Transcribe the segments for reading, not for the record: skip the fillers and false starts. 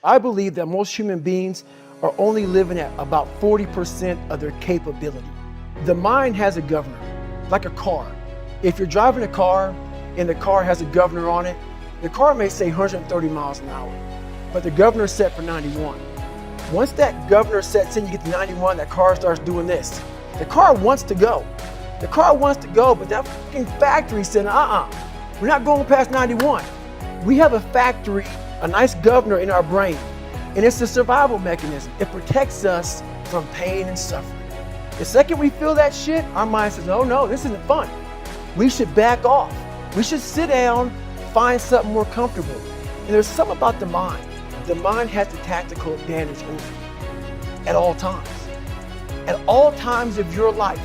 I believe that most human beings are only living at about 40% of their capability. The mind has a governor, like a car. If you're driving a car and the car has a governor on it, the car may say 130 miles an hour, but the governor is set for 91. Once that governor sets in, you get to 91, that car starts doing this. The car wants to go. The car wants to go, but that fucking factory said, we're not going past 91. We have a factory, a nice governor in our brain, and it's a survival mechanism. It protects us from pain and suffering. The second we feel that shit, our mind says, oh no, this isn't fun. We should back off. We should sit down, find something more comfortable. And there's something about the mind. The mind has the tactical advantage over you at all times. At all times of your life,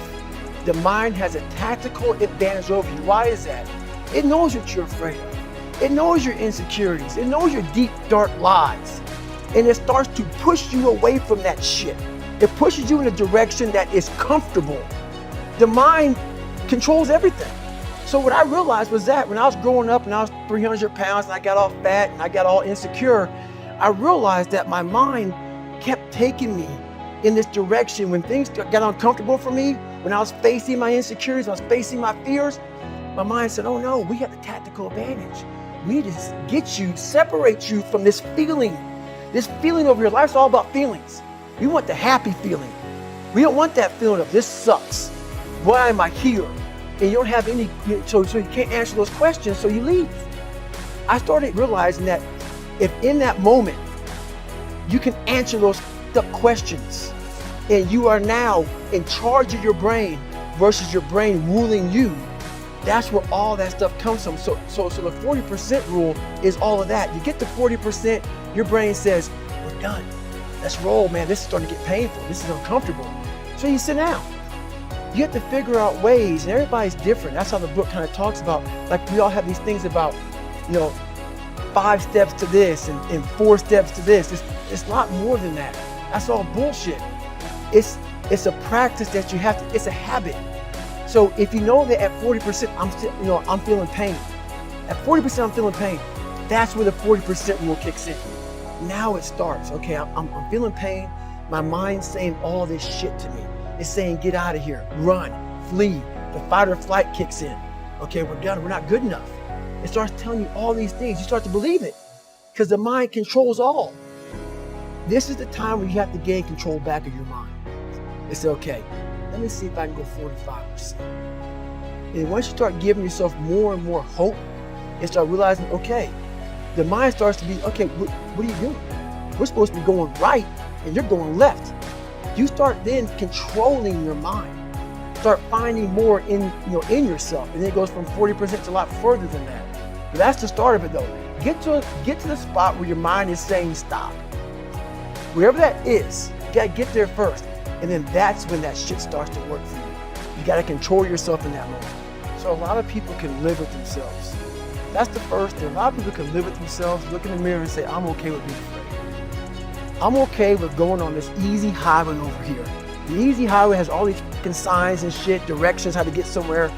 the mind has a tactical advantage over you. Why is that? It knows what you're afraid of. It knows your insecurities. It knows your deep, dark lies. And it starts to push you away from that shit. It pushes you in a direction that is comfortable. The mind controls everything. So what I realized was that when I was growing up and I was 300 pounds and I got all fat and I got all insecure, I realized that my mind kept taking me in this direction. When things got uncomfortable for me, when I was facing my insecurities, I was facing my fears, my mind said, oh no, we have the tactical advantage. We need to get you, separate you from this feeling. This feeling of your life's all about feelings. We want the happy feeling. We don't want that feeling of this sucks. Why am I here? And you don't have any, so you can't answer those questions, so you leave. I started realizing that if in that moment you can answer those questions and you are now in charge of your brain versus your brain ruling you, that's where all that stuff comes from. So the 40% rule is all of that. You get to 40%, your brain says, we're done. Let's roll, man. This is starting to get painful. This is uncomfortable. So you sit down. You have to figure out ways, and everybody's different. That's how the book kind of talks about, like we all have these things about, 5 steps to this and 4 steps to this. It's a lot more than that. That's all bullshit. It's a practice that you have to, it's a habit. So if you know that at 40%, I'm feeling pain. At 40% I'm feeling pain. That's where the 40% rule kicks in. Now it starts. Okay, I'm feeling pain. My mind's saying all this shit to me. It's saying, get out of here, run, flee. The fight or flight kicks in. Okay, we're done, we're not good enough. It starts telling you all these things. You start to believe it because the mind controls all. This is the time where you have to gain control back of your mind. It's okay, let me see if I can go 45%. And once you start giving yourself more and more hope and start realizing, okay, the mind starts to be, okay, what are you doing? We're supposed to be going right and you're going left. You start then controlling your mind. Start finding more in yourself. And then it goes from 40% to a lot further than that. But that's the start of it though. Get to the spot where your mind is saying stop. Wherever that is, you gotta get there first. And then that's when that shit starts to work for you. You gotta control yourself in that moment. So a lot of people can live with themselves. That's the first thing. A lot of people can live with themselves, look in the mirror and say, I'm okay with being afraid. I'm okay with going on this easy highway over here. The easy highway has all these fucking signs and shit, directions, how to get somewhere.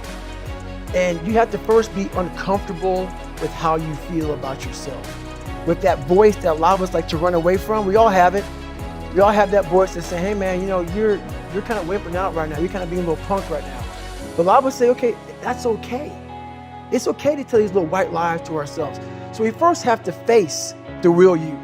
And you have to first be uncomfortable with how you feel about yourself. With that voice that a lot of us like to run away from, we all have it. We all have that voice that say, hey man, you're kind of wimping out right now. You're kind of being a little punk right now. But a lot of us say, okay, that's okay. It's okay to tell these little white lies to ourselves. So we first have to face the real you.